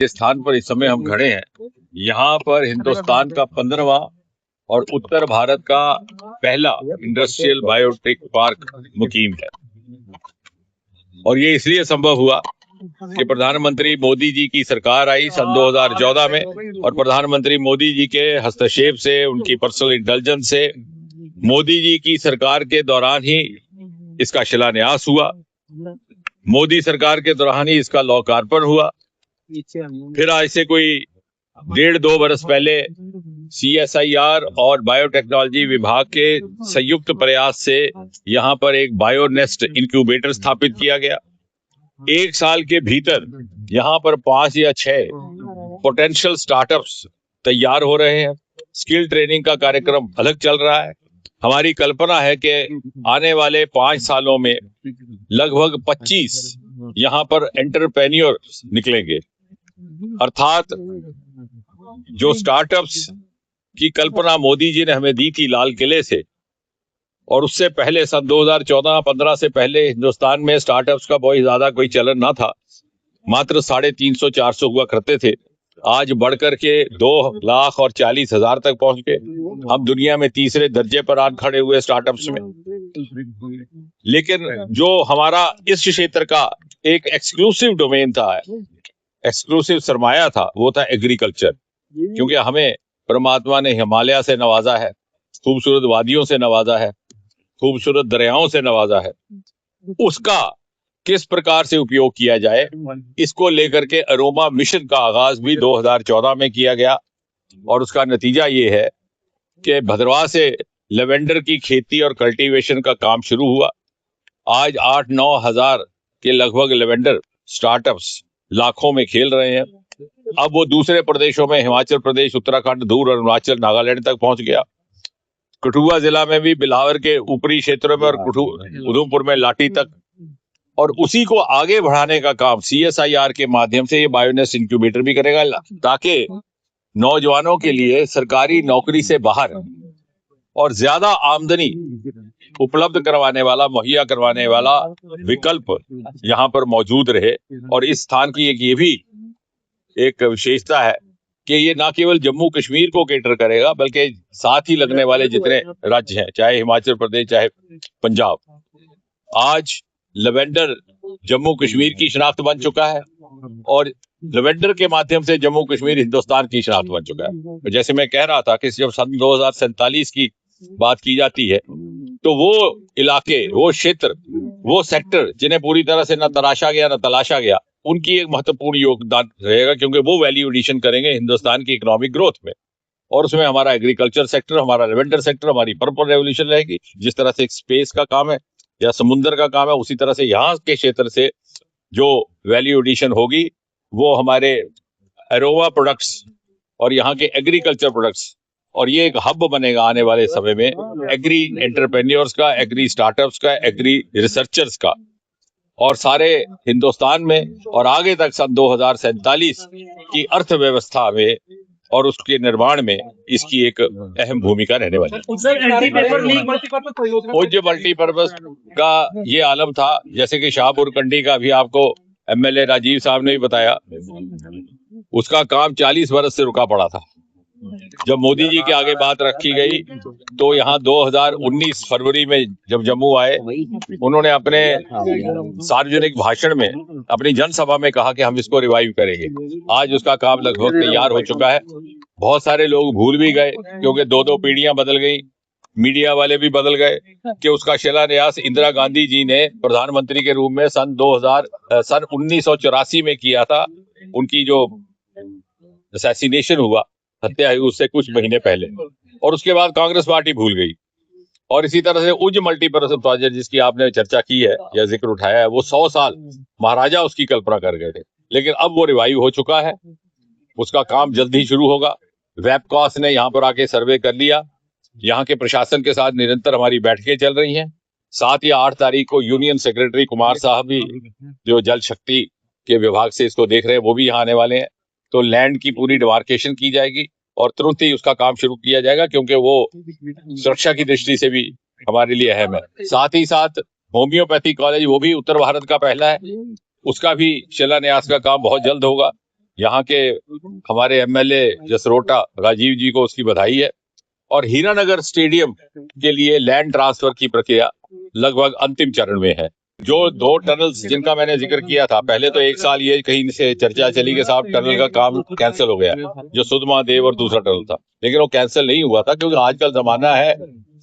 जिस स्थान पर इस समय हम खड़े हैं, यहाँ पर हिंदुस्तान का 15वां और उत्तर भारत का पहला इंडस्ट्रियल बायोटेक पार्क मुकीम है। और ये इसलिए संभव हुआ कि प्रधानमंत्री मोदी जी की सरकार आई सन 2014 में, और प्रधानमंत्री मोदी जी के हस्तक्षेप से, उनकी पर्सनल इंटेलिजेंस से, मोदी जी की सरकार के दौरान ही इसका शिलान्यास हुआ। मोदी सरकार के दौरान ही इसका लोकार्पण हुआ। फिर आज से कोई 1.5-2 बरस पहले CSIR और बायोटेक्नोलॉजी विभाग के संयुक्त प्रयास से यहाँ पर एक बायोनेस्ट इंक्यूबेटर स्थापित किया गया। 1 साल के भीतर यहाँ पर 5 या 6 पोटेंशियल स्टार्टअप्स तैयार हो रहे हैं। स्किल ट्रेनिंग का कार्यक्रम अलग चल रहा है। हमारी कल्पना है कि आने वाले 5 सालों में लगभग 25 यहाँ पर एंटरप्रेन्योर निकलेंगे। अर्थात जो स्टार्टअप्स की कल्पना मोदी जी ने हमें दी थी लाल किले से, और उससे पहले सन 2014-15 से पहले हिंदुस्तान में स्टार्टअप्स का बहुत ज्यादा कोई चलन ना था, मात्र 350-400 हुआ करते थे। आज बढ़कर के 2,40,000 तक पहुंच गए। हम दुनिया में तीसरे दर्जे पर आज खड़े हुए स्टार्टअप्स में। लेकिन जो हमारा इस क्षेत्र का एक एक्सक्लूसिव डोमेन था, एक्सक्लूसिव सरमाया था, वो था एग्रीकल्चर। क्योंकि हमें परमात्मा ने हिमालय से नवाजा है, खूबसूरत वादियों से नवाजा है, खूबसूरत दरियाओं से नवाजा है। उसका किस प्रकार से उपयोग किया जाए, इसको लेकर के अरोमा मिशन का आगाज भी 2014 में किया गया। और उसका नतीजा ये है कि भद्रवाह से लेवेंडर की खेती और कल्टीवेशन का काम शुरू हुआ। आज 8-9 हजार के लगभग लेवेंडर स्टार्टअप्स लाखों में खेल रहे हैं। अब वो दूसरे प्रदेशों में, हिमाचल प्रदेश, उत्तराखंड, दूर अरुणाचल, नागालैंड तक पहुंच गया। कठुआ जिला में भी बिलावर के ऊपरी क्षेत्रों में, और उधमपुर में लाठी तक। और उसी को आगे बढ़ाने का काम CSIR के माध्यम से ये बायोनेस इंक्यूबेटर भी करेगा, ताकि नौजवानों के लिए सरकारी नौकरी से बाहर और ज्यादा आमदनी उपलब्ध करवाने वाला, मुहैया करवाने वाला विकल्प यहाँ पर मौजूद रहे। और इस स्थान की ये भी एक विशेषता है कि ये ना केवल जम्मू कश्मीर को केटर करेगा, बल्कि साथ ही लगने वाले जितने राज्य हैं, चाहे हिमाचल प्रदेश, चाहे पंजाब। आज लेवेंडर जम्मू कश्मीर की शनाख्त बन चुका है, और लेवेंडर के माध्यम से जम्मू कश्मीर हिंदुस्तान की शनाख्त बन चुका है। जैसे मैं कह रहा था कि जब सन 2047 की बात की जाती है, तो वो इलाके, वो क्षेत्र, वो सेक्टर जिन्हें पूरी तरह से न तराशा गया न तलाशा गया, उनकी एक महत्वपूर्ण योगदान रहेगा, क्योंकि वो वैल्यू एडिशन करेंगे हिंदुस्तान की इकोनॉमिक ग्रोथ में। और उसमें हमारा एग्रीकल्चर सेक्टर, हमारा लेवेंडर सेक्टर, हमारी पर्पल रेवोल्यूशन रहेगी। जिस तरह से स्पेस का काम है या समुद्र का काम है, उसी तरह से यहाँ के क्षेत्र से जो वैल्यू एडिशन होगी वो हमारे एरोमा प्रोडक्ट्स और यहाँ के एग्रीकल्चर प्रोडक्ट्स, और ये एक हब बनेगा आने वाले समय में एग्री एंटरप्रेन्योर्स का, एग्री स्टार्टअप्स का, एग्री रिसर्चर्स का। और सारे हिंदुस्तान में और आगे तक सन 2047 की अर्थव्यवस्था में और उसके निर्माण में इसकी एक अहम भूमिका रहने वाली है। पूज्य मल्टीपर्पज का ये आलम था, जैसे कि शाहपुर कंडी का भी आपको MLA राजीव साहब ने भी बताया। उसका काम 40 बरस से रुका पड़ा था। जब मोदी जी के आगे बात रखी गई, तो यहाँ 2019 फरवरी में जब जम्मू आए, उन्होंने अपने सार्वजनिक भाषण में, अपनी जनसभा में कहा कि हम इसको रिवाइव करेंगे। आज उसका काम लगभग तैयार हो चुका है। बहुत सारे लोग भूल भी गए, क्योंकि 2-2 पीढ़ियां बदल गई, मीडिया वाले भी बदल गए, कि उसका शिलान्यास इंदिरा गांधी जी ने प्रधानमंत्री के रूप में सन 1984 में किया था। उनकी जो असैसिनेशन हुआ, हत्या हुई, उससे कुछ महीने पहले। और उसके बाद कांग्रेस पार्टी भूल गई। और इसी तरह से उज मल्टीपर्पज प्रोजेक्ट जिसकी आपने चर्चा की है या जिक्र उठाया है, वो 100 साल महाराजा उसकी कल्पना कर गए थे, लेकिन अब वो रिवाइव हो चुका है। उसका काम जल्द ही शुरू होगा। वेबकॉस ने यहाँ पर आके सर्वे कर लिया। यहाँ के प्रशासन के साथ निरंतर हमारी बैठकें चल रही हैं। 7 या 8 तारीख को यूनियन सेक्रेटरी कुमार साहब भी, जो जल शक्ति के विभाग से इसको देख रहे हैं, वो भी यहाँ आने वाले हैं। तो लैंड की पूरी डिमार्केशन की जाएगी और तुरंत ही उसका काम शुरू किया जाएगा, क्योंकि वो सुरक्षा की दृष्टि से भी हमारे लिए अहम है। साथ ही साथ होम्योपैथी कॉलेज, वो भी उत्तर भारत का पहला है, उसका भी शिलान्यास का काम बहुत जल्द होगा। यहाँ के हमारे एमएलए जसरोटा राजीव जी को उसकी बधाई है। और हीरानगर स्टेडियम के लिए लैंड ट्रांसफर की प्रक्रिया लगभग अंतिम चरण में है। जो 2 टनल्स जिनका मैंने जिक्र किया था, पहले तो 1 साल ये कहीं से चर्चा चली कि साहब टनल का काम कैंसिल हो गया, जो सुधमादेव और दूसरा टनल था, लेकिन वो कैंसिल नहीं हुआ था, क्योंकि आजकल जमाना है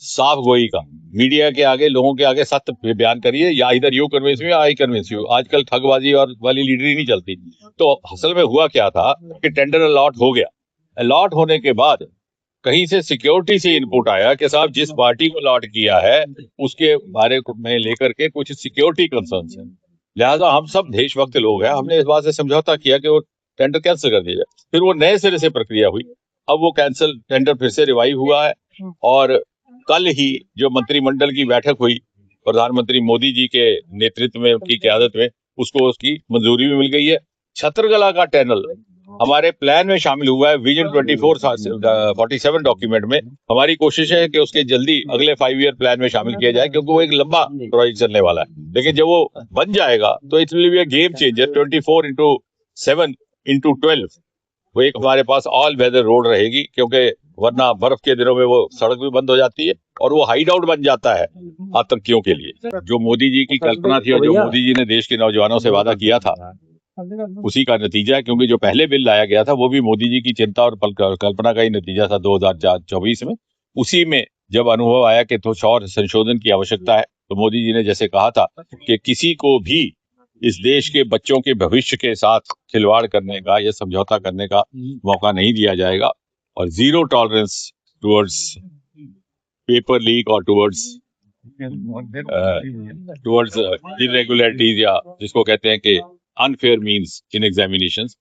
साफ गोई का। मीडिया के आगे, लोगों के आगे सत्य बयान करिए, या इधर you convince you, I convince you. आजकल ठगबाजी और वाली लीडरी नहीं चलती। तो असल में हुआ क्या था कि टेंडर अलॉट हो गया। अलॉट होने के बाद कहीं से सिक्योरिटी से इनपुट आया कि साहब जिस पार्टी को अलॉट किया है उसके बारे में लेकर के कुछ सिक्योरिटी कंसर्न्स हैं, लिहाजा हम सब देशभक्त लोग हैं, हमने इस बात से समझौता किया कि वो टेंडर कैंसिल कर दिया जाए। फिर वो नए सिरे से प्रक्रिया हुई, अब वो कैंसिल टेंडर फिर से रिवाइव हुआ है। और कल ही जो मंत्रिमंडल की बैठक हुई, प्रधानमंत्री मोदी जी के नेतृत्व में, उनकी क़यादत में, उसको उसकी मंजूरी भी मिल गई है। छतरगला का टनल हमारे प्लान में शामिल हुआ है, विजन 2447 डॉक्यूमेंट में। हमारी कोशिश है कि उसके जल्दी अगले 5 ईयर प्लान में शामिल किया जाए, क्योंकि वो एक लंबा प्रोजेक्ट चलने वाला है। लेकिन जब वो बन जाएगा तो it will be a game changer. 24x7x12 वो एक हमारे पास ऑल वेदर रोड रहेगी, क्योंकि वरना बर्फ के दिनों में वो सड़क भी बंद हो जाती है और वो हाइड आउट बन जाता है आतंकियों के लिए। जो मोदी जी की कल्पना थी और जो मोदी जी ने देश के नौजवानों से वादा किया था, उसी का नतीजा है। क्योंकि जो पहले बिल लाया गया था वो भी मोदी जी की चिंता और कल्पना का ही नतीजा था 2024 में। उसी में जब अनुभव आया कि कुछ और संशोधन की आवश्यकता है, तो मोदी जी ने जैसे कहा था कि किसी को भी इस देश के बच्चों के भविष्य के साथ खिलवाड़ करने का या समझौता करने का मौका नहीं दिया जाएगा, और zero tolerance towards paper leak और टुवर्ड्स इरेगुलरिटीज, या जिसको कहते हैं कि अनफेयर मीन्स इन एग्जामिनेशंस।